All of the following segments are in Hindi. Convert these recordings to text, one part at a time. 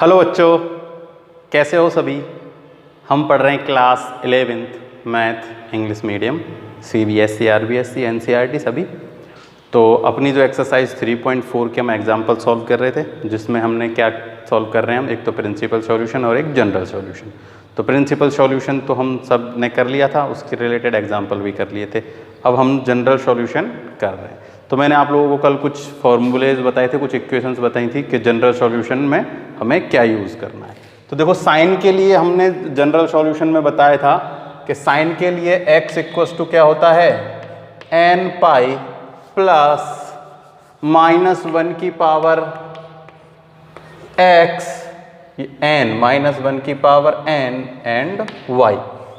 हेलो बच्चों, कैसे हो सभी। हम पढ़ रहे हैं class 11th math English medium CBSE RBSE NCERT सभी। तो अपनी जो एक्सरसाइज 3.4 के हम एग्जाम्पल सॉल्व कर रहे थे, जिसमें हमने क्या सॉल्व कर रहे हैं हम, एक तो प्रिंसिपल सॉल्यूशन और एक जनरल सॉल्यूशन। तो प्रिंसिपल सॉल्यूशन तो हम सब ने कर लिया था, उसके रिलेटेड एग्जाम्पल भी कर लिए थे। अब हम जनरल सॉल्यूशन कर रहे हैं। तो मैंने आप लोगों को कल कुछ फॉर्मूलेज बताए थे, कुछ इक्वेशंस बताई थी कि जनरल सॉल्यूशन में हमें क्या यूज़ करना है। तो देखो, साइन के लिए हमने जनरल सॉल्यूशन में बताया था कि साइन के लिए x इक्वल्स टू क्या होता है, n पाई प्लस -1 की पावर x, n -1 की पावर n एंड y।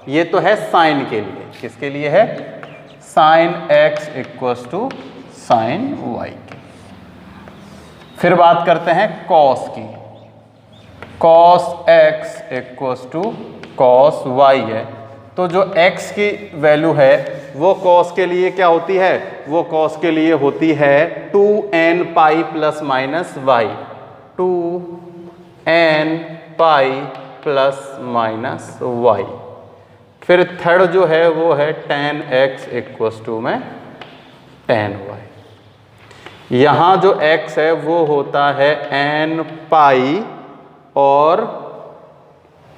ये तो है साइन के लिए। किसके लिए है? Sine x equals to sine y की। फिर बात करते हैं कॉस की। Cos x equals to cos y है। तो जो x की वैल्यू है वो कॉस के लिए क्या होती है? वो कॉस के लिए होती है 2n pi plus minus y, 2n pi plus minus y। फिर थर्ड जो है वो है tan x इक्वल्स टू में tan y। यहाँ जो x है वो होता है n पाई और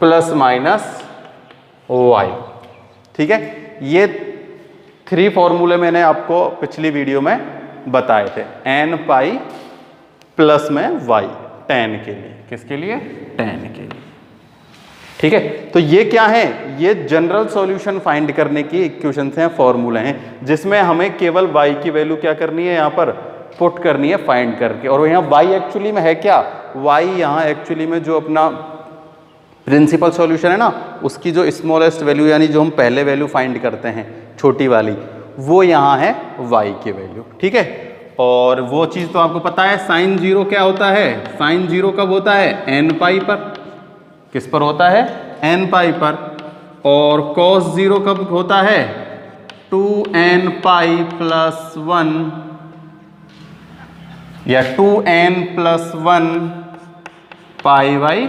प्लस माइनस y। ठीक है, ये 3 फॉर्मूले मैंने आपको पिछली वीडियो में बताए थे। n पाई प्लस में y, tan के लिए। किसके लिए? tan के लिए। ठीक है, तो ये क्या है? ये जनरल सॉल्यूशन फाइंड करने की इक्वेशंस हैं, फॉर्मूले हैं, जिसमें हमें केवल y की वैल्यू क्या करनी है, यहाँ पर पुट करनी है फाइंड करके। और यहाँ y एक्चुअली में है क्या? y यहाँ एक्चुअली में जो अपना प्रिंसिपल सॉल्यूशन है ना, उसकी जो स्मॉलेस्ट वैल्यू, यानी जो हम पहले वैल्यू फाइंड करते हैं छोटी वाली, वो यहाँ है y की वैल्यू। ठीक है, और वो चीज़ तो आपको पता है, साइन 0 क्या होता है? साइन 0 कब होता है? n पाई पर। किस पर होता है? n पाई पर। और cos 0 कब होता है? 2n पाई प्लस 1 या 2n प्लस 1 पाई बाई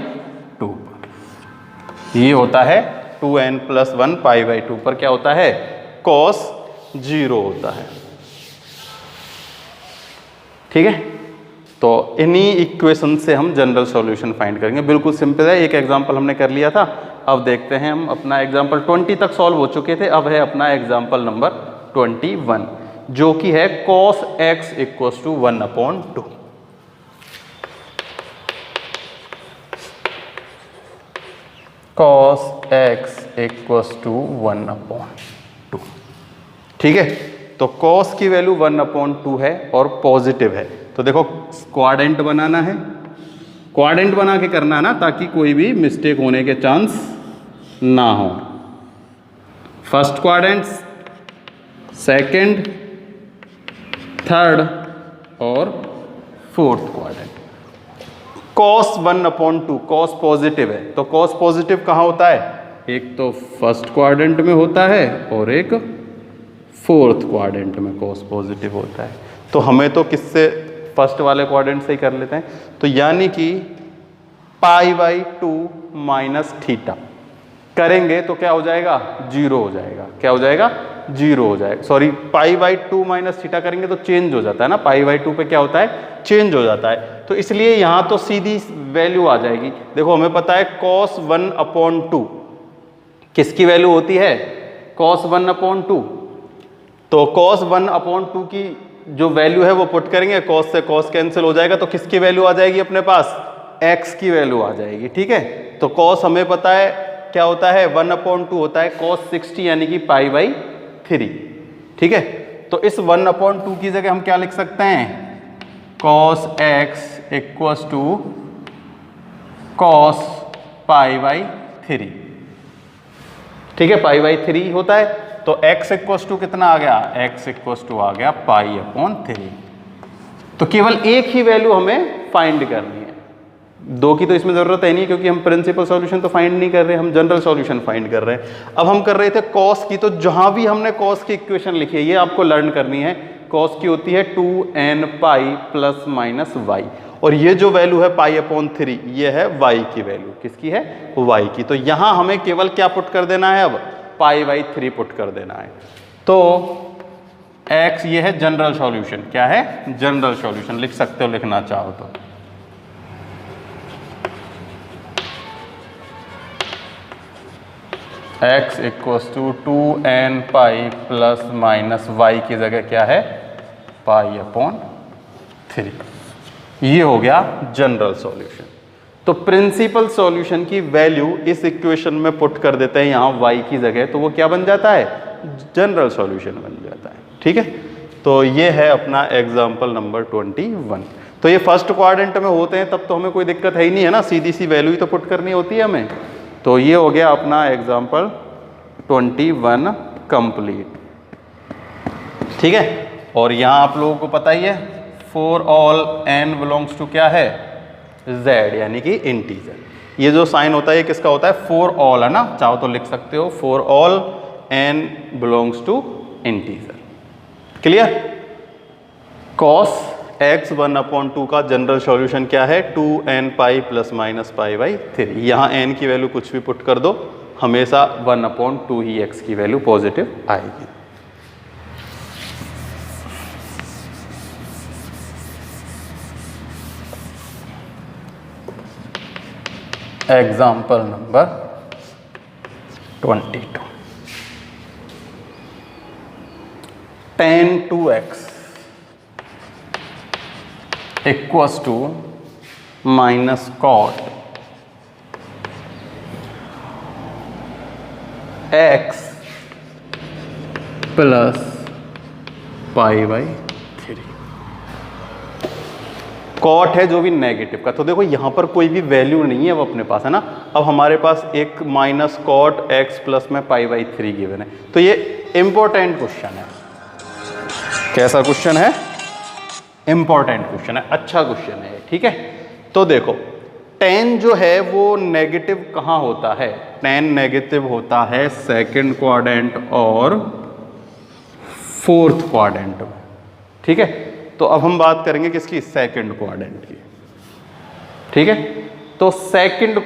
2 पर। ये होता है 2n प्लस 1 पाई बाई 2 पर क्या होता है? cos 0 होता है। ठीक है, तो इन्हीं इक्वेशन से हम जनरल सॉल्यूशन फाइंड करेंगे। बिल्कुल सिंपल है, एक एग्जांपल हमने कर लिया था। अब देखते हैं हम, अपना एग्जांपल 20 तक सॉल्व हो चुके थे, अब है अपना एग्जांपल नंबर 21, जो कि है cos x equals to 1/2। cos x equals to 1/2। ठीक है, तो cos की वैल्यू 1/2 है और पॉजिटिव है। तो देखो, क्वाड्रेंट बनाना है, क्वाड्रेंट बना के करना है ना, ताकि कोई भी मिस्टेक होने के चांस ना हो। फर्स्ट क्वाड्रेंट, सेकंड, थर्ड और fourth quadrant. cos 1/2, cos positive है, तो cos पॉजिटिव कहाँ होता है? एक तो फर्स्ट क्वाड्रेंट में होता है और एक फोर्थ क्वाड्रेंट में cos पॉजिटिव होता है। तो हमें तो किससे, फर्स्ट वाले क्वाड्रेंट से ही कर लेते हैं। तो यानी कि π/2 माइनस थीटा करेंगे तो क्या हो जाएगा? 0 हो जाएगा। क्या हो जाएगा? 0 हो जाएगा। सॉरी, π/2 माइनस थीटा करेंगे तो चेंज हो जाता है ना, π/2 पे क्या होता है? चेंज हो जाता है। तो इसलिए यहाँ तो सीधी वैल्यू आ जाएगी। देखो, हमें पता है cos 1/2 किसकी वैल्यू होती है? cos 1/2। तो cos 1/2 की जो वैल्यू है वो पुट करेंगे, cos से cos कैंसिल हो जाएगा, तो किसकी वैल्यू आ जाएगी अपने पास? x की वैल्यू आ जाएगी। ठीक है, तो cos हमें पता है क्या होता है? 1/2 होता है cos 60, यानी कि π/3। ठीक है, तो इस 1/2 की जगह हम क्या लिख सकते हैं? cos x equals to cos π/3। ठीक है, π/3 होता है। तो x इक्वल्स टू कितना आ गया? x इक्वल्स टू आ गया π/3। तो केवल एक ही वैल्यू हमें फाइंड करनी है, दो की तो इसमें जरूरत है नहीं, क्योंकि हम प्रिंसिपल सॉल्यूशन तो फाइंड नहीं कर रहे, हम जनरल सॉल्यूशन फाइंड कर रहे हैं। अब हम कर रहे थे cos की, तो जहां भी हमने cos की इक्वेशन लिखी है ये आपको लर्न करनी है। cos की होती है 2n pi plus minus y, और ये जो वैल्यू है π/3 ये है y की वैल्यू, किसकी है, y की। तो यहां हमें केवल क्या पुट कर देना है, अब π/3 पुट कर देना है। तो x ये है जनरल सॉल्यूशन, क्या है, जनरल सॉल्यूशन, लिख सकते हो लिखना चाहो तो। x = 2n pi plus minus y की जगह क्या है, π/3। ये हो गया जनरल सॉल्यूशन। तो प्रिंसिपल सॉल्यूशन की वैल्यू इस इक्वेशन में पुट कर देते हैं यहाँ y की जगह, तो वो क्या बन जाता है, जनरल सॉल्यूशन बन जाता है। ठीक है, तो ये है अपना एग्जाम्पल नंबर 21। तो ये फर्स्ट क्वाड्रेंट में होते हैं तब तो हमें कोई दिक्कत है ही नहीं है ना, सीधी सी वैल्यू ही तो पुट करनी होती है हमें। तो ये हो गया अपना एग्जाम्पल 21 कंप्लीट। ठीक है, और यहाँ आप लोगों को पता ही है for all n belongs to क्या है, z, यानी कि इंटीजर। ये जो साइन होता है ये किसका होता है, फॉर ऑल है ना, चाहो तो लिख सकते हो for all n belongs to integer. Clear. cos x 1/2 का जनरल सॉल्यूशन क्या है, 2n पाई प्लस माइनस π/3। यहाँ n की वैल्यू कुछ भी पुट कर दो, हमेशा 1/2 ही x की वैल्यू पॉजिटिव आएगी। Example number 22। tan 2x equals to minus cot x plus π/3। Cot है जो भी नेगेटिव का, तो देखो यहां पर कोई भी वैल्यू नहीं है अब अपने पास, है ना। अब हमारे पास एक माइनस कॉट x प्लस में π/3 गिवन है। तो ये इंपॉर्टेंट क्वेश्चन है। कैसा क्वेश्चन है, इंपॉर्टेंट क्वेश्चन है, अच्छा क्वेश्चन है। ठीक है, तो देखो tan जो है वो नेगेटिव कहाँ होता है, tan नेगेटिव होता है सेकंड क्वाड्रेंट और फोर्थ क्वाड्रेंट में। ठीक है, तो अब हम बात करेंगे किसकी, सेकंड क्वाड्रेंट की। ठीक है, तो सेकंड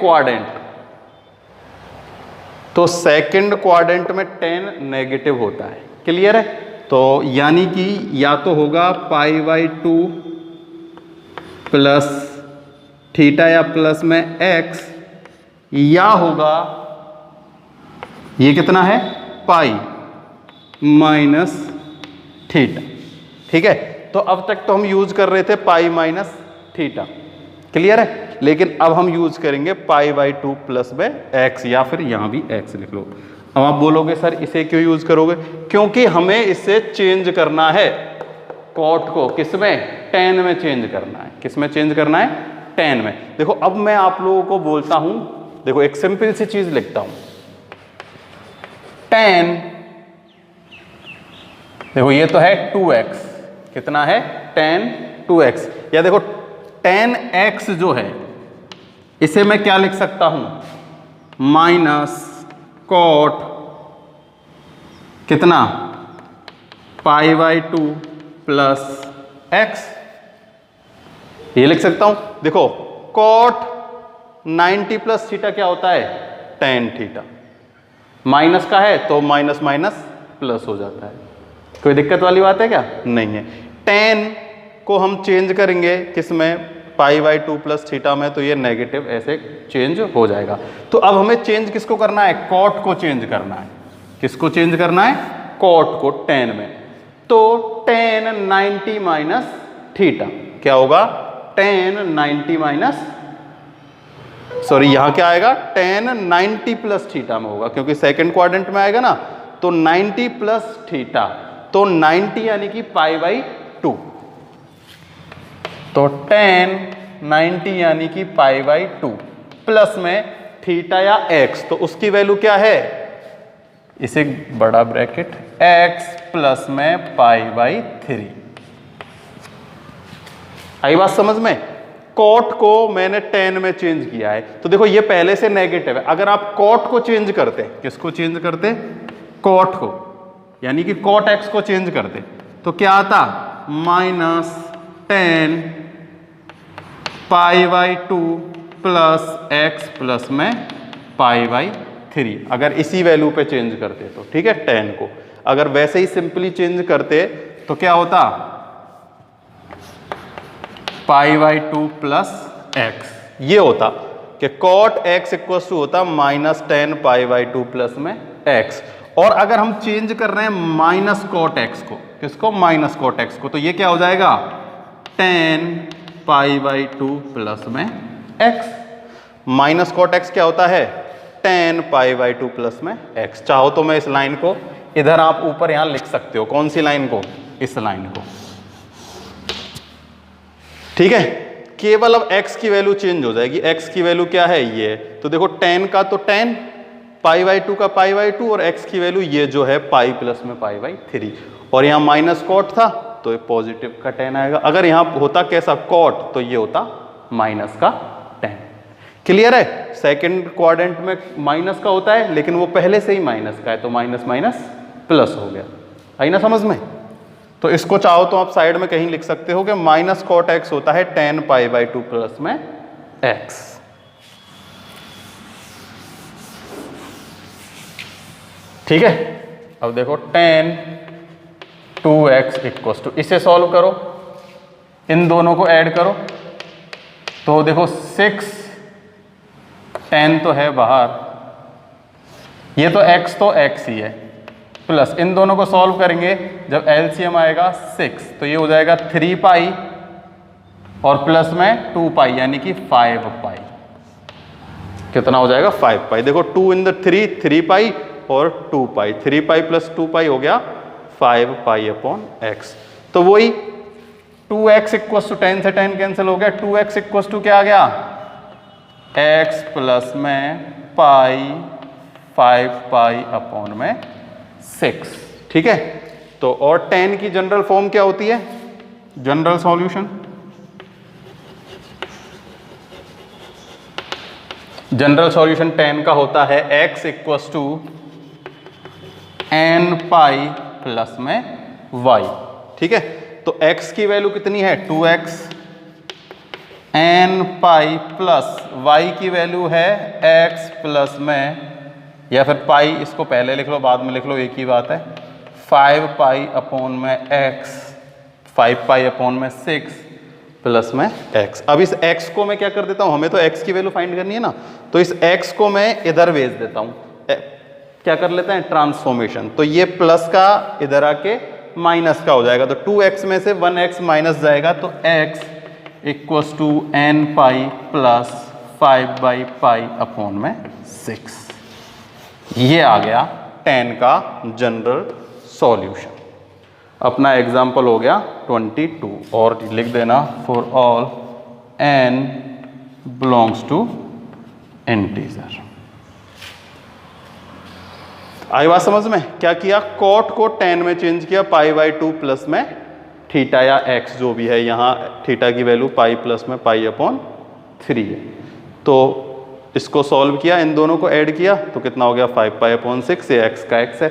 क्वाड्रेंट में tan नेगेटिव होता है। क्लियर है, तो यानी कि या तो होगा π/2 प्लस थीटा या प्लस में x, या होगा ये कितना है पाई माइनस थीटा। ठीक है, तो अब तक तो हम यूज कर रहे थे पाई माइनस थीटा। क्लियर है, लेकिन अब हम यूज करेंगे π/2 प्लस में x, या फिर यहां भी x लिख लो। अब आप बोलोगे सर इसे क्यों यूज करोगे, क्योंकि हमें इसे चेंज करना है कॉट को, किसमें, tan में चेंज करना है। किसमें चेंज करना है, tan में। देखो अब मैं आप लोगों को बोलता हूं, देखो एक सिंपल सी चीज लिखता हूं, tan, देखो ये तो है 2x, कितना है tan 2x, या देखो tan x जो है इसे मैं क्या लिख सकता हूं, माइनस कॉट कितना π/2 प्लस x, ये लिख सकता हूं। देखो कॉट 90 प्लस थीटा क्या होता है, tan थीटा, माइनस का है तो माइनस माइनस प्लस हो जाता है। कोई दिक्कत वाली बात है क्या, नहीं है। tan को हम चेंज करेंगे किसमें, π/2 प्लस थीटा में, तो ये नेगेटिव ऐसे चेंज हो जाएगा। तो अब हमें चेंज किसको करना है, कॉट को चेंज करना है। किसको चेंज करना है, कॉट को tan में। तो tan 90 माइनस थीटा क्या होगा, tan 90 माइनस, सॉरी यहां क्या आएगा, tan 90 प्लस थीटा में होगा, क्योंकि सेकंड क्वाड्रेंट में आएगा ना। तो 90 प्लस थीटा, तो 90 यानी कि π/2, तो tan 90 यानी कि π/2 प्लस में थीटा या x, तो उसकी वैल्यू क्या है, इसे बड़ा ब्रैकेट x प्लस में π/3। आई बात समझ में। कॉट को मैंने tan में चेंज किया है, तो देखो ये पहले से नेगेटिव है। अगर आप कॉट को चेंज करते, किसको चेंज करते, कॉट को, यानी कि कॉट x को चेंज करते, तो क्या आता, minus tan pi by 2 plus x plus में पाई बाई 3, अगर इसी वैल्यू पे चेंज करते तो ठीक है। tan को अगर वैसे ही सिंपली चेंज करते तो क्या होता, पाई बाई 2 प्लस एक्स, ये होता कि cot x इक्वल टू होता minus ten pi by 2 plus में x। और अगर हम चेंज कर रहे हैं माइनस cot x को, किसको, माइनस cot x को, तो ये क्या हो जाएगा, टेन पाई बाई 2 प्लस में x। माइनस cot x क्या होता है, टेन पाई बाई 2 प्लस में x। चाहो तो मैं इस लाइन को इधर आप ऊपर यहां लिख सकते हो, कौन सी लाइन को, इस लाइन को, ठीक है। केवल अब x की वैल्यू चेंज हो जाएगी। x की वैल्यू क्या है, ये, तो देखो tan का तो tan, पाई बाई 2 का पाई बाई 2, और x की वैल्यू ये जो है पाई प्लस में पाई बाई 3, और यहाँ माइनस कॉट था तो ये पॉजिटिव का tan आएगा। अगर यहाँ होता कैसा कॉट, तो ये होता माइनस का tan। क्लियर है, सेकंड क्वाड्रेंट में माइनस का होता है, लेकिन वो पहले से ही माइनस का है, तो माइनस माइनस प्लस हो गया। आई ना समझ में। तो इसको चाहो तो आप साइड में कहीं लिख सकते हो कि माइनस कॉट एक्स होता है टेन पाई बाई 2 प्लस में एक्स। ठीक है, अब देखो टेन 2x इक्वल टू, इसे सॉल्व करो, इन दोनों को ऐड करो, तो देखो 6, 10 तो है बाहर, ये तो x तो x ही है, प्लस इन दोनों को सॉल्व करेंगे, जब एलसीएम आएगा 6, तो ये हो जाएगा 3 पाई और प्लस में 2 पाई, यानी कि 5 पाई। कितना हो जाएगा, 5 पाई। देखो 2 इन द 3 पाई और 2 पाई, 3 पाई प्लस 2 पाई हो गया 5 पाई अपॉन एक्स। तो वही 2x इक्वल टू 10 से 10 कैंसिल हो गया, 2x इक्वल टू क्या आ गया, x प्लस में पाई 5 पाई अपॉन में 6। ठीक है, तो और 10 की जनरल फॉर्म क्या होती है, जनरल सॉल्यूशन, जनरल सॉल्यूशन 10 का होता है x equals to n pi plus में y। ठीक है, तो x की वैल्यू कितनी है, 2x, n pi plus y की वैल्यू है x प्लस में, या फिर पाई, इसको पहले लिख लो बाद में लिख लो, एक ही बात है, 5 पाई अपॉन में x, 5 पाई अपॉन में 6 प्लस में x। अब इस x को मैं क्या कर देता हूं, हमें तो x की वैल्यू फाइंड करनी है ना, तो इस x को मैं इधर भेज देता हूं, क्या कर लेते हैं, ट्रांसफॉर्मेशन। तो ये प्लस का इधर आके माइनस का हो जाएगा, तो 2x में से 1x माइनस जाएगा, तो x equals to n pi plus 5 by pi upon में 6। ये आ गया 10 का जनरल सॉल्यूशन। अपना एग्जाम्पल हो गया 22, और लिख देना for all n belongs to integer. आई बात समझ में, क्या किया, कॉट को 10 में चेंज किया, पाई बाई 2 प्लस में थीटा या x जो भी है, यहाँ थीटा की वैल्यू पाई प्लस में पाई अपॉन 3 है, तो इसको सॉल्व किया, इन दोनों को ऐड किया, तो कितना हो गया, 5 पाई अपॉन 6, ये x का x है,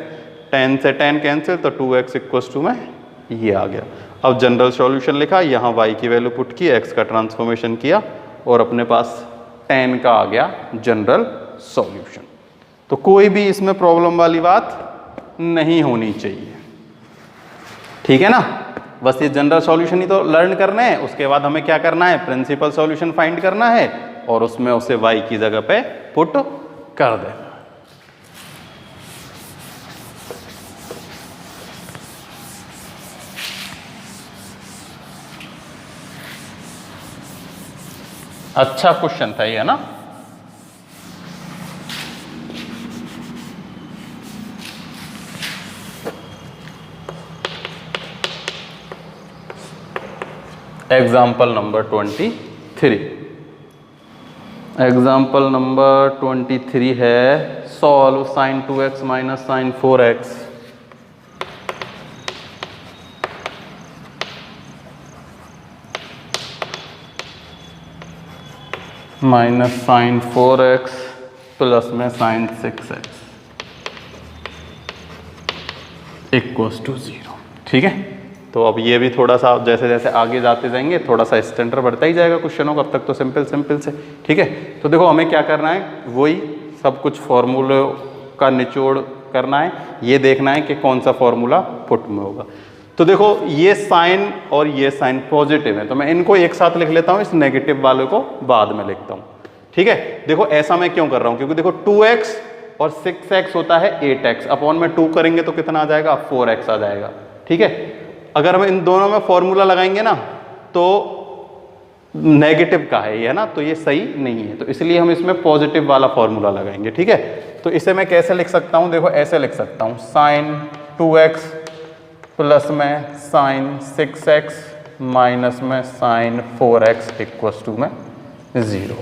10 से 10 कैंसिल, तो 2x इक्वल्स टू में ये आ गया। अब जनरल सॉल्यूशन लिखा, यहाँ y की वैल्यू पुट की, x का ट्रांसफॉर्मेशन किया, और अपने पास 10 का आ गया जनरल सॉल्यूशन। तो कोई भी इसमें प्रॉब्लम वाली बात नहीं होनी चाहिए, ठीक है ना। बस ये जनरल सॉल्यूशन ही तो लर्न करना है, उसके बाद हमें क्या करना है, प्रिंसिपल सॉल्यूशन फाइंड करना है, और उसमें उसे y की जगह पे पुट कर देना। अच्छा क्वेश्चन था ये, ना। एग्जाम्पल नंबर 23, एग्जाम्पल नंबर 23 है, solve sine 2x minus sine 4x minus sine 4x plus में साइन 6x इक्वल्स टू 0। ठीक है, तो अब ये भी थोड़ा सा जैसे जैसे आगे जाते जाएंगे थोड़ा सा स्टैंडर्ड बढ़ता ही जाएगा क्वेश्चनों का, अब तक तो सिंपल सिंपल से। ठीक है, तो देखो हमें क्या करना है, वही सब कुछ फॉर्मूले का निचोड़ करना है, ये देखना है कि कौन सा फॉर्मूला पुट में होगा। तो देखो ये साइन और ये साइन पॉजिटिव है, तो मैं इनको एक साथ लिख लेता हूँ, इस नेगेटिव वाले को बाद में लिखता हूँ। ठीक है, देखो ऐसा मैं क्यों कर रहा हूँ, क्योंकि देखो 2x और 6x होता है 8x, अपॉन में 2 करेंगे तो कितना आ जाएगा, 4x आ जाएगा। ठीक है, अगर हम इन दोनों में फॉर्मूला लगाएंगे ना तो नेगेटिव का है ये ना, तो ये सही नहीं है, तो इसलिए हम इसमें पॉजिटिव वाला फॉर्मूला लगाएंगे। ठीक है, तो इसे मैं कैसे लिख सकता हूँ, देखो ऐसे लिख सकता हूँ, साइन 2x प्लस में साइन 6x माइनस में साइन 4x इक्वस टू में 0।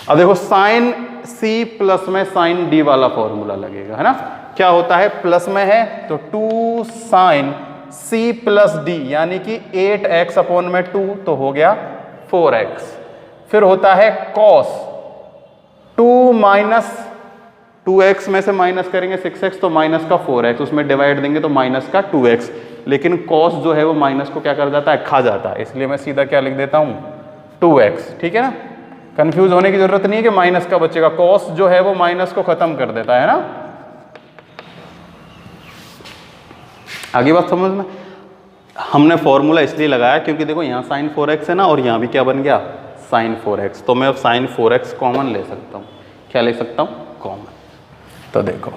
अब देखो साइन c प्लस में साइन d वाला फॉर्मूला लगेगा, है ना, क्या होता है, प्लस में है तो 2 साइन c प्लस d यानी कि 8x अपॉन में 2 तो हो गया 4x। फिर होता है cos 2 माइनस 2x में से माइनस करेंगे 6x तो माइनस का 4x, उसमें डिवाइड देंगे तो माइनस का 2x, लेकिन cos जो है वो माइनस को क्या कर जाता है, खा जाता है, इसलिए मैं सीधा क्या लिख देता हूं 2x। ठीक है ना, कंफ्यूज होने की जरूरत नहीं है कि माइनस का बचेगा, cos जो है वो माइनस को खत्म कर देता है ना। आगे बात समझ में, हमने फॉर्मूला इसलिए लगाया क्योंकि देखो यहाँ साइन 4x है ना, और यहाँ भी क्या बन गया साइन 4x, तो मैं अब साइन 4x कॉमन ले सकता हूँ। क्या ले सकता हूँ, कॉमन। तो देखो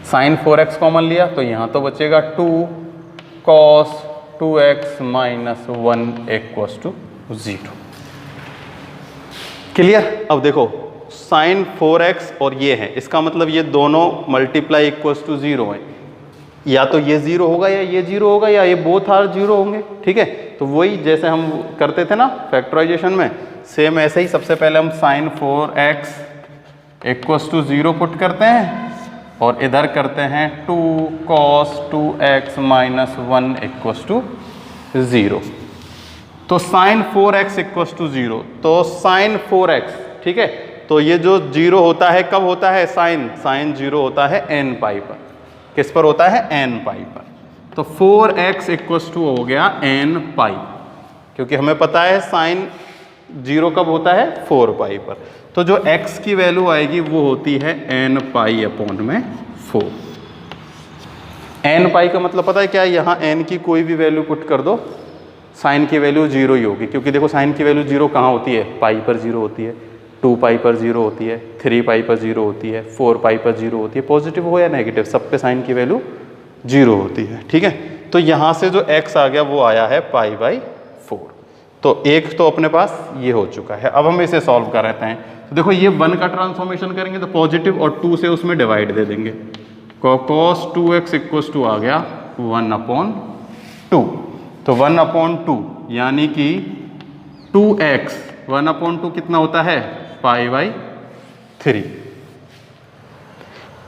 साइन 4x कॉमन लिया तो यहाँ तो बचेगा 2 cos 2x minus 1 equals to 0। Clear. अब देखो साइन 4x और ये है, इसका मतलब ये दोनों मल्टीप्लाई इक्वस टू 0 है, या तो ये 0 होगा या ये 0 होगा या ये बोथ आर 0 होंगे। ठीक है, तो वही जैसे हम करते थे ना फैक्टराइजेशन में, सेम ऐसे ही सबसे पहले हम sign 4x equals to 0 put करते हैं और इधर करते हैं 2 cos 2x minus 1 equals to 0। तो साइन 4x इक्वस टू 0, तो साइन 4x, ठीक है, तो ये जो 0 होता है कब होता है, साइन 0 होता है n पाई पर, किस पर होता है, n पाई पर। तो 4x इक्वस टू हो गया n पाई, क्योंकि हमें पता है साइन 0 कब होता है, 4 पाई पर, तो जो x की वैल्यू आएगी वो होती है n पाई अपॉन में 4। n पाई का मतलब पता है क्या है, यहाँ n की कोई भी वैल्यू पुट कर दो, साइन की वैल्यू 0 ही होगी, क्योंकि देखो साइन की वैल्यू 0 कहाँ होती है, पाई पर 0 होती है, 2 पाई पर 0 होती है, 3 पाई पर 0 होती है, 4 पाई पर 0 होती है, पॉजिटिव हो या नेगेटिव सब पे साइन की वैल्यू 0 होती है। ठीक है, तो यहाँ से जो x आ गया वो आया है पाई बाई 4, तो एक तो अपने पास ये हो चुका है। अब हम इसे सॉल्व कर रहे हैं, तो देखो ये 1 का ट्रांसफॉर्मेशन करेंगे तो पॉजिटिव और 2 से उसमें डिवाइड दे देंगे, cos 2x इक्वस टू आ गया 1/2, तो 1/2 यानी कि 2x 1/2 कितना होता है, पाई बाई 3,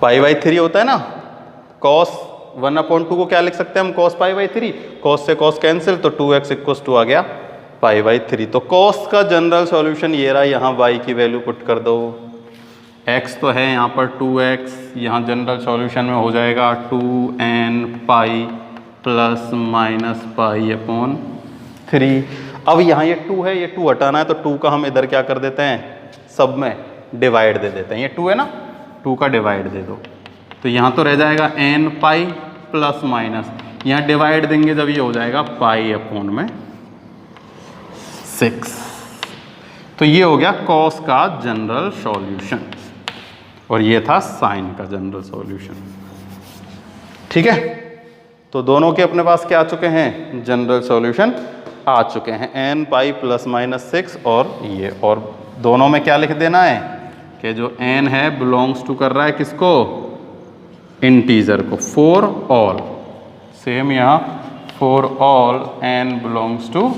पाई बाई 3 होता है ना। cos 1/2 को क्या लिख सकते हैं हम, cos पाई बाई 3, cos से cos कैंसिल, तो 2x इक्वस टू आ गया पाई बाई 3। तो cos का जनरल सॉल्यूशन ये रहा, यहाँ y की वैल्यू पुट कर दो, x तो है यहाँ पर 2x, यहाँ जनरल सॉल्यूशन में हो जाएगा 2n pi plus minus pi upon 3। अब यहाँ ये 2 है, ये 2 हटाना है, तो 2 का हम इधर क्या कर देते हैं, सब में डिवाइड दे देते हैं, ये 2 है ना, 2 का डिवाइड दे दो, तो यहाँ तो रह जाएगा n पाई प्लस माइनस, यहाँ डिवाइड देंगे जब ये हो जाएगा पाई अपॉन में 6। तो ये हो गया cos का जनरल सॉल्यूशन, और ये था साइन का जनरल सॉल्यूशन। ठीक है, तो दोनों के अपने पास क्या आ चुके हैं, जनरल सॉल्यूशन आ चुके हैं, n पाई प्लस माइनस 6 और ये, और दोनों में क्या लिख देना है कि जो n है बिलोंग्स टू कर रहा है किसको, इंटीजर को, फॉर ऑल, सेम यहाँ for all n belongs to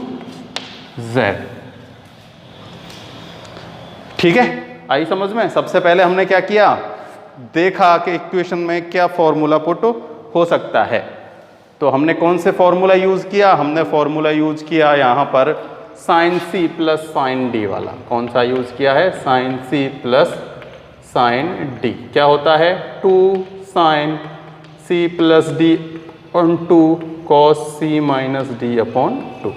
z। ठीक है, आई समझ में। सबसे पहले हमने क्या किया, देखा कि इक्वेशन में क्या फॉर्मूला पुट हो सकता है, तो हमने कौन से फॉर्मूला यूज किया, हमने फॉर्मूला यूज किया यहाँ पर sine c plus sine d वाला। कौन सा यूज किया है, sine c plus sine d, क्या होता है 2 sine c plus d upon 2 cos c minus d upon 2।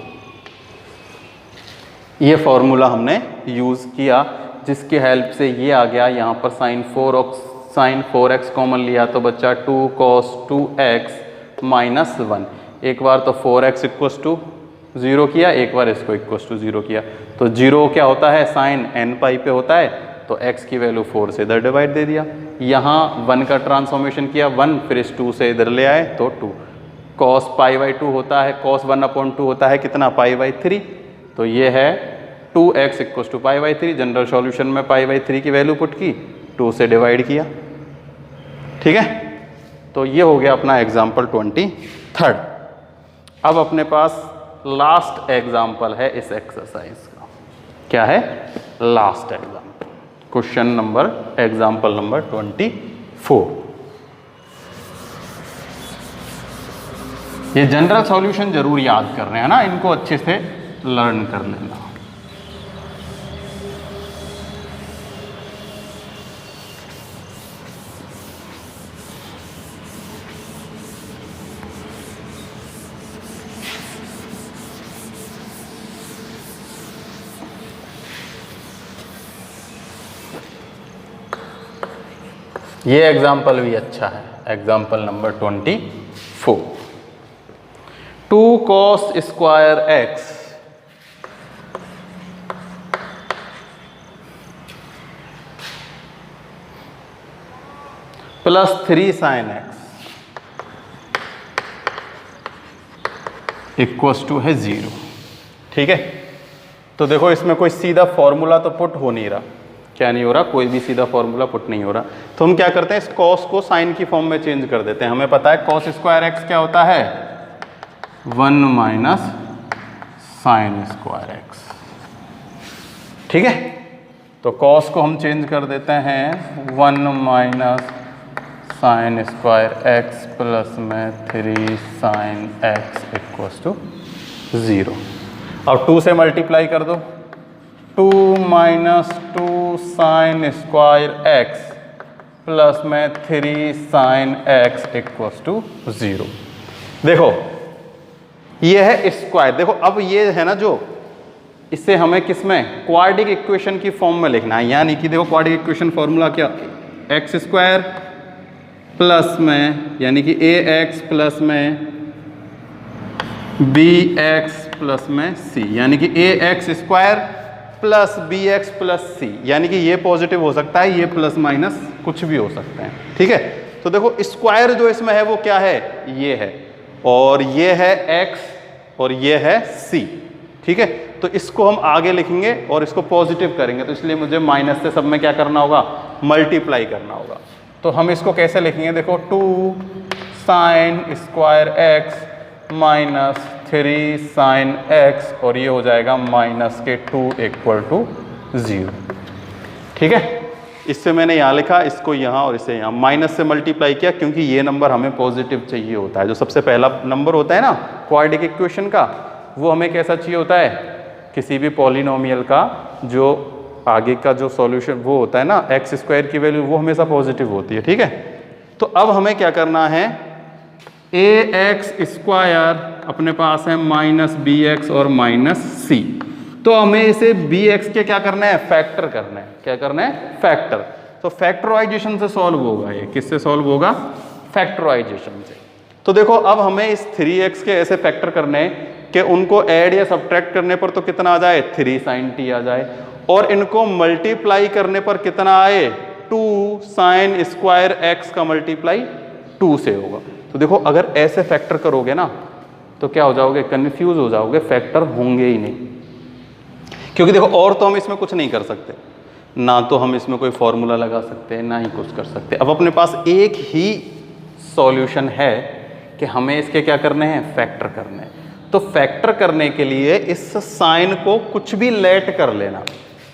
ये फॉर्मूला हमने यूज़ किया, जिसकी हेल्प से ये आ गया। यहाँ पर sin 4x कॉमन लिया तो बच्चा 2 cos 2x माइनस 1। एक बार तो 4x इक्वस टू 0 किया, एक बार इसको इक्वस टू 0 किया। तो 0 क्या होता है, साइन n पाई पे होता है, तो x की वैल्यू 4 से इधर डिवाइड दे दिया। यहाँ 1 का ट्रांसफॉर्मेशन किया 1, फिर इस 2 से इधर ले आए तो 2। cos π/2 होता है, cos 1/2 होता है कितना, π/3। तो ये है 2x equals to π/3। General solution में π/3 की वैल्यू पुट की, 2 से डिवाइड किया। ठीक है, तो ये हो गया अपना एग्जाम्पल 23। अब अपने पास लास्ट एग्जाम्पल है इस एक्सरसाइज का। क्या है, last example, question number example number 24। ये जनरल सॉल्यूशन जरूर याद कर रहे हैं ना, इनको अच्छे से लर्न कर लेना। ये एग्जाम्पल भी अच्छा है, example number 24। 2 cos square x plus 3 sin x equals to है 0। ठीक है, तो देखो इसमें कोई सीधा फॉर्मूला तो पुट हो नहीं रहा। क्या नहीं हो रहा, कोई भी सीधा फॉर्मूला पुट नहीं हो रहा। तो हम क्या करते हैं, इस cos को साइन की फॉर्म में चेंज कर देते हैं। हमें पता है cos स्क्वायर x क्या होता है, 1 माइनस साइन स्क्वायर x। ठीक है, तो cos को हम चेंज कर देते हैं 1 minus sign square x plus में 3 साइन x इक्वस टू 0। और 2 से मल्टीप्लाई कर दो, 2 minus 2 sine square x plus में 3 साइन x इक्वस टू 0। देखो ये है स्क्वायर। देखो अब ये है ना, जो इससे हमें किसमें, क्वाड्रेटिक इक्वेशन की फॉर्म में लिखना है। यानी कि देखो क्वाड्रेटिक इक्वेशन फॉर्मूला क्या, एक्स स्क्वायर प्लस में, यानी कि ax प्लस में bx प्लस में c, यानी कि ax square plus bx plus c। यानी कि ये पॉजिटिव हो सकता है, ये प्लस माइनस कुछ भी हो सकता है। ठीक है, तो देखो स्क्वायर जो इसमें है वो क्या है, ये है, और ये है x और ये है c। ठीक है, तो इसको हम आगे लिखेंगे और इसको पॉजिटिव करेंगे, तो इसलिए मुझे माइनस से सब में क्या करना होगा, मल्टीप्लाई करना होगा। तो हम इसको कैसे लिखेंगे, देखो 2 sine square x minus 3 sine x, और ये हो जाएगा माइनस के 2 इक्वल टू 0। ठीक है, इससे मैंने यहाँ लिखा, इसको यहाँ और इसे यहाँ माइनस से मल्टीप्लाई किया, क्योंकि ये नंबर हमें पॉजिटिव चाहिए होता है। जो सबसे पहला नंबर होता है ना क्वाड्रेटिक इक्वेशन का, वो हमें कैसा चाहिए होता है, किसी भी पॉलिनोमियल का जो आगे का जो सॉल्यूशन वो होता है ना, एक्स स्क्वायर की वैल्यू वो हमेशा पॉजिटिव होती है। ठीक है, तो अब हमें क्या करना है, ax स्क्वायर अपने पास है माइनस bx और माइनस c, तो हमें इसे bx के क्या करना है, फैक्टर करना है। क्या करना है, फैक्टर। तो फैक्टराइजेशन से सॉल्व होगा, ये किससे सॉल्व होगा, फैक्टराइजेशन से। तो देखो अब हमें इस 3x के ऐसे फैक्टर करने हैं कि उनको ऐड या सब्ट्रैक्ट करने पर तो कितना आ जाए, 3 sin t आ जाए, और इनको मल्टीप्लाई करने पर कितना आए, 2 साइन स्क्वायर x का मल्टीप्लाई 2 से होगा। तो देखो अगर ऐसे फैक्टर करोगे ना तो क्या हो जाओगे, कंफ्यूज हो जाओगे, फैक्टर होंगे ही नहीं। क्योंकि देखो और तो हम इसमें कुछ नहीं कर सकते, ना तो हम इसमें कोई फॉर्मूला लगा सकते हैं, ना ही कुछ कर सकते। अब अपने पास एक ही सॉल्यूशन है कि हमें इसके क्या करने हैं, फैक्टर करने हैं। तो फैक्टर करने के लिए इस साइन को कुछ भी लेट कर लेना।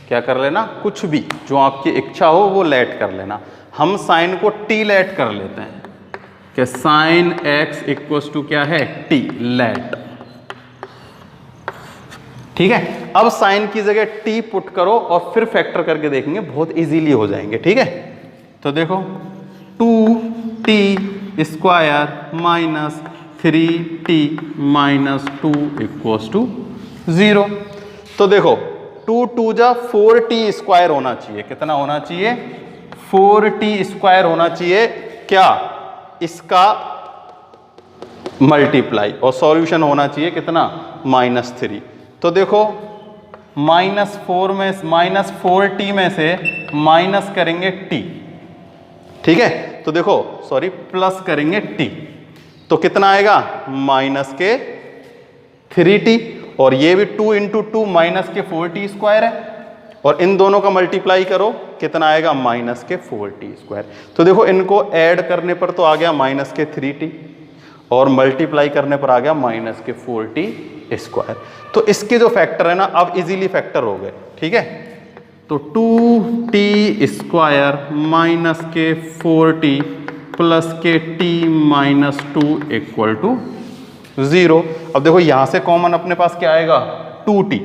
क्या कर लेना, कुछ भी जो आपकी इच्छा हो वो लेट कर लेना। हम साइन को t लेट कर लेते हैं कि साइन x इक्वल्स टू क्या है, t लेट। ठीक है, अब साइन की जगह t पुट करो और फिर फैक्टर करके देखेंगे, बहुत इजीली हो जाएंगे। ठीक है, तो देखो 2t square minus 3t minus 2 equals to 0। तो देखो 2 2 जा 4t स्क्वायर होना चाहिए। कितना होना चाहिए? 4t स्क्वायर होना चाहिए। क्या? इसका मल्टीप्लाई, और सॉल्यूशन होना चाहिए कितना? -3। तो देखो -4 में -4t में से माइनस करेंगे t, ठीक है? तो देखो सॉरी प्लस करेंगे t, तो कितना आएगा? -3t, और ये भी 2 × 2 -4t स्क्वायर है, और इन दोनों का मल्टीप्लाई करो कितना आएगा? -4t square. तो देखो इनको ऐड करने पर तो आ गया -3t, और मल्टीप्लाई करने पर आ गया -4t स्क्वायर। तो इसके जो फैक्टर है ना, अब इजीली फैक्टर हो गए, ठीक है? तो 2t स्क्वायर -4t प्लस के t -2 इक्वल टू 0। अब देखो यहां से कॉमन अपने पास क्या आएगा? 2t।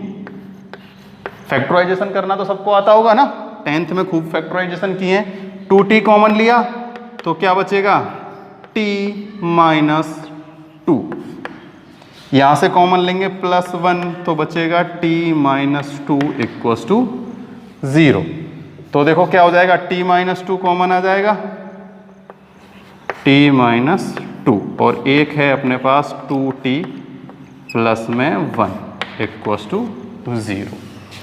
फैक्टराइजेशन करना तो सबको आता होगा ना, 10th में खूब फैक्टराइजेशन किए हैं। 2t कॉमन लिया तो क्या बचेगा? t -2। यहां से कॉमन लेंगे +1 तो बचेगा t -2 इक्वल्स टू 0। तो देखो क्या हो जाएगा? t -2 कॉमन आ जाएगा, t -2, और एक है अपने पास 2t प्लस में 1 इक्वल्स टू 0।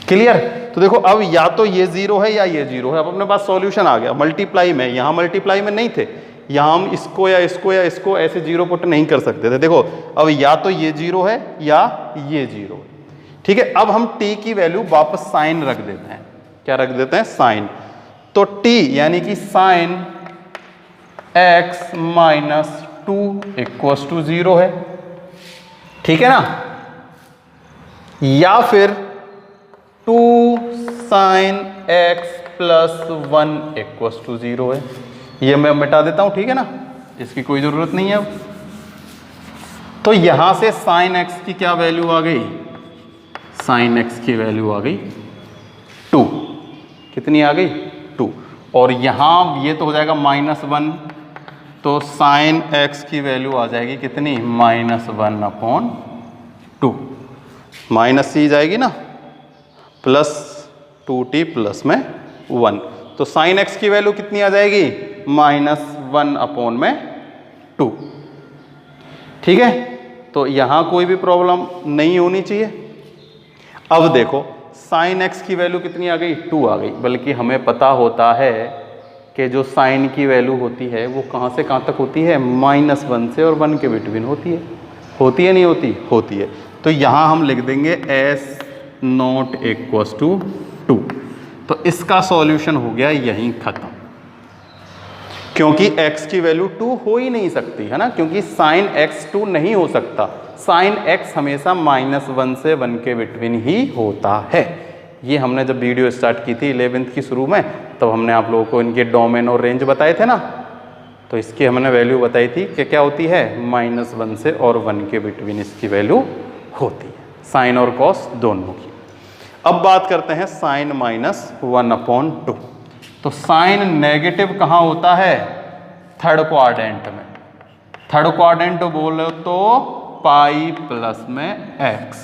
क्लियर? तो देखो अब या तो ये 0 है या ये 0 है। अब अपने पास सॉल्यूशन आ गया मल्टीप्लाई में। यहां मल्टीप्लाई में नहीं थे, यहां हम इसको या इसको या इसको ऐसे 0 पुट नहीं कर सकते थे। देखो अब या तो ये 0 है या ये 0 है, ठीक है? अब हम t की वैल्यू वापस साइन रख देते हैं। क्या रख देते हैं? साइन। तो t यानी कि साइन x -2 इक्वल्स टू 0 है, ठीक है ना? या फिर 2 sin x + 1 इक्वल्स टू 0 है। ये मैं मिटा देता हूं, ठीक है ना? इसकी कोई जरूरत नहीं है अब। तो यहां से sin x की क्या वैल्यू आ गई? sin x की वैल्यू आ गई 2। कितनी आ गई? 2। और यहां ये तो हो जाएगा -1, तो sin x की वैल्यू आ जाएगी कितनी? -1/2। माइनस सी जाएगी ना, प्लस 2t प्लस में 1, तो sin x की वैल्यू कितनी आ जाएगी? -1/2। ठीक है? तो यहां कोई भी प्रॉब्लम नहीं होनी चाहिए। अब देखो sin x की वैल्यू कितनी आ गई? 2 आ गई। बल्कि हमें पता होता है कि जो sin की वैल्यू होती है वो कहां से कहां तक होती है? -1 से और 1 के बिटवीन होती है। होती है नहीं होती? होती है। तो यहां हम लिख देंगे s0 = 2। तो इसका सॉल्यूशन हो गया यहीं खत्म, क्योंकि x की वैल्यू 2 हो ही नहीं सकती है ना, क्योंकि sin x 2 नहीं हो सकता। sin x हमेशा -1 से 1 के बिटवीन ही होता है। ये हमने जब वीडियो स्टार्ट की थी 11th की शुरू में, तब हमने आप लोगों को इनके डोमेन और रेंज बताए थे ना। तो इसकी हमने वैल्यू बताई थी कि क्या होती है? -1 से और 1 के बिटवीन इसकी वैल्यू होती है, साइन और कॉस दोनों की। अब बात करते हैं साइन -1/2। तो साइन नेगेटिव कहाँ होता है? थर्ड क्वाड्रेंट में। थर्ड क्वाड्रेंट बोलो तो पाई प्लस में x।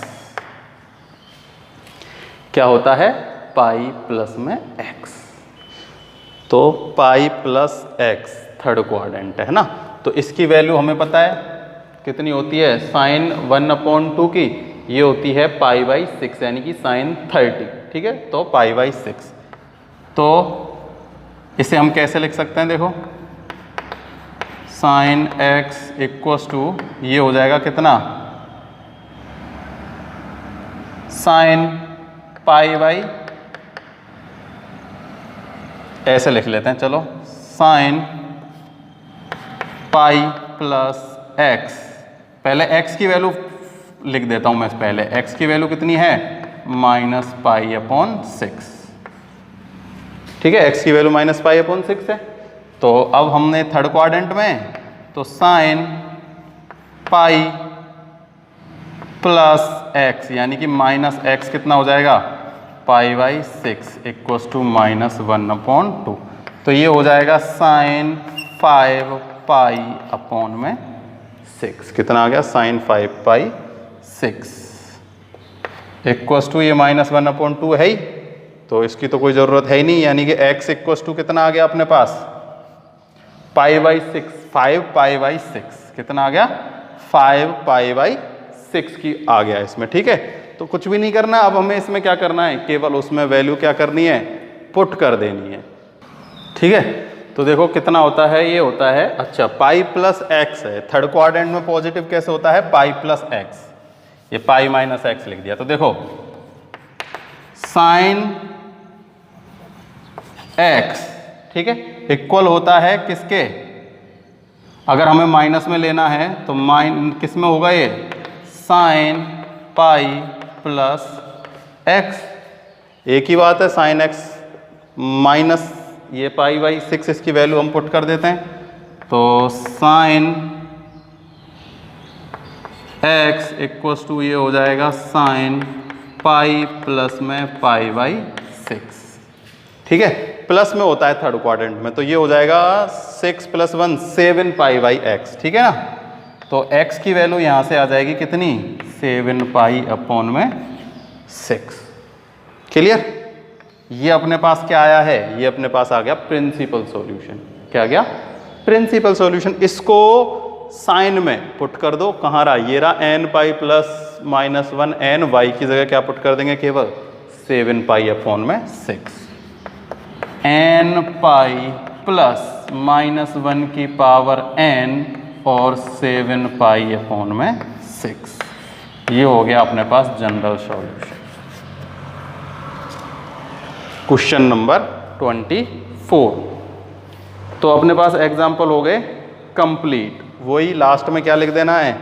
क्या होता है? पाई प्लस में x। तो pi plus x third quadrant है ना। तो इसकी वैल्यू हमें पता है कितनी होती है? साइन 1/2 की ये होती है π/6, यानी कि साइन 30। ठीक है? तो π/6। तो इसे हम कैसे लिख सकते हैं? देखो साइन x = ये हो जाएगा कितना? साइन π/, ऐसे लिख लेते हैं, चलो साइन पाई प्लस x। पहले x की वैल्यू लिख देता हूं मैं। पहले x की वैल्यू कितनी है? -π/6। ठीक है? x की वैल्यू -π/6 है। तो अब हमने थर्ड क्वाड्रेंट में, तो साइन पाई प्लस x यानी कि -x कितना हो जाएगा? π/6 = -1/2। तो ये हो जाएगा साइन 5 पाई अपॉन में 6। कितना आ गया? साइन 5 पाई 6 इक्वस टू ये -1/2 है ही, तो इसकी तो कोई ज़रूरत है ही नहीं, यानी कि x इक्वस टू कितना आ गया अपने पास? π/6, 5 π/6 कितना आ गया? 5 π/6 की आ गया इसमें। ठीक है, तो कुछ भी नहीं करना, अब हमें इसमें क्या करना है, केवल उसमें वैल्यू क्या करनी है, पुट कर देनी है। ठीक है, तो देखो कितना होता है, ये होता है, अच्छा पाई प्लस एक्स है, थर्ड क्वाड्रेंट में पॉजिटिव कैसे होता है? पाई प्लस एक्स, ये पाई माइनस एक्स लिख दिया। तो देखो साइन एक्स, ठीक है, इक्वल होता है किसके? अगर हमें माइनस में लेना है तो किस में होगा ये? Sine pi plus x. एक ही बात है, साइन एक्स माइनस ये π/6, इसकी वैल्यू हम पुट कर देते हैं, तो साइन एक्स इक्वल्स टू ये हो जाएगा साइन पाई प्लस में π/6। ठीक है, प्लस में होता है थर्ड क्वाड्रेंट में, तो ये हो जाएगा 6 + 1 7 π/x। ठीक है ना, तो x की वैल्यू यहाँ से आ जाएगी कितनी? 7 पाई अपॉन में 6। क्लियर? ये अपने पास क्या आया है? ये अपने पास आ गया प्रिंसिपल सॉल्यूशन। क्या आ गया? Principal solution. इसको साइन में पुट कर दो, कहाँ रहा? ये रहा n pi plus -1 n, y की जगह क्या पुट कर देंगे? केवल 7 पाई अपॉन में 6। n पाई प्लस -1 की पावर n और 7 पाई अपॉन में 6। ये हो गया अपने पास जनरल सॉल्यूशन। Question number 24। तो अपने पास एग्जाम्पल हो गए कंप्लीट। वही लास्ट में क्या लिख देना है?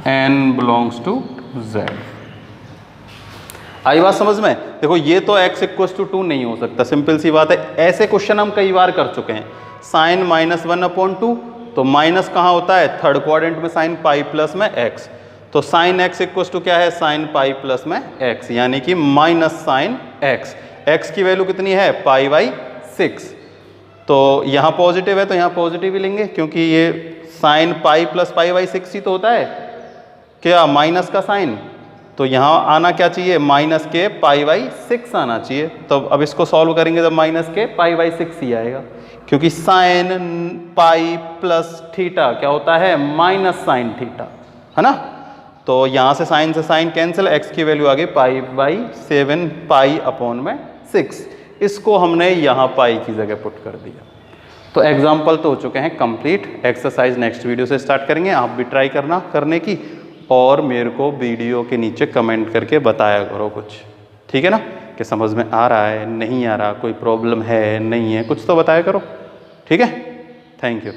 n belongs to z। आई बात समझ में? देखो ये तो x इक्वल्स टू 2 नहीं हो सकता, सिंपल सी बात है। ऐसे क्वेश्चन हम कई बार कर चुके हैं। साइन -1/2, तो माइनस कहाँ होता है? थर्ड क्वाड्रेंट में, साइन पाई प्लस में x। तो साइन x इक्वल्स टू क्या है? साइन पाई प्लस में x, यानी कि माइनस साइन x। x की वैल्यू कितनी है? π/6। तो यहाँ पॉजिटिव है तो यहाँ पॉजिटिव ही लेंगे, क्योंकि ये साइन पाई प्लस π/6 ही तो होता है, क्या माइनस का साइन। तो यहाँ आना क्या चाहिए? माइनस के π/6 आना चाहिए। तो अब इसको सॉल्व करेंगे तो माइनस के π/6 ही आएगा, क्योंकि साइन पाई प्लस थीटा क्या होता है? माइनस साइन थीटा, है ना। तो यहाँ से साइन कैंसिल, x की वैल्यू आ गई π/7 पाई अपॉन में 6। इसको हमने यहाँ पाई की जगह पुट कर दिया। तो एग्जाम्पल तो हो चुके हैं कंप्लीट। एक्सरसाइज नेक्स्ट वीडियो से स्टार्ट करेंगे, आप भी ट्राई करना करने की, और मेरे को वीडियो के नीचे कमेंट करके बताया करो कुछ। ठीक है ना, कि समझ में आ रहा है, नहीं आ रहा, कोई प्रॉब्लम है नहीं है, कुछ तो बताया करो। ठीक है, थैंक यू।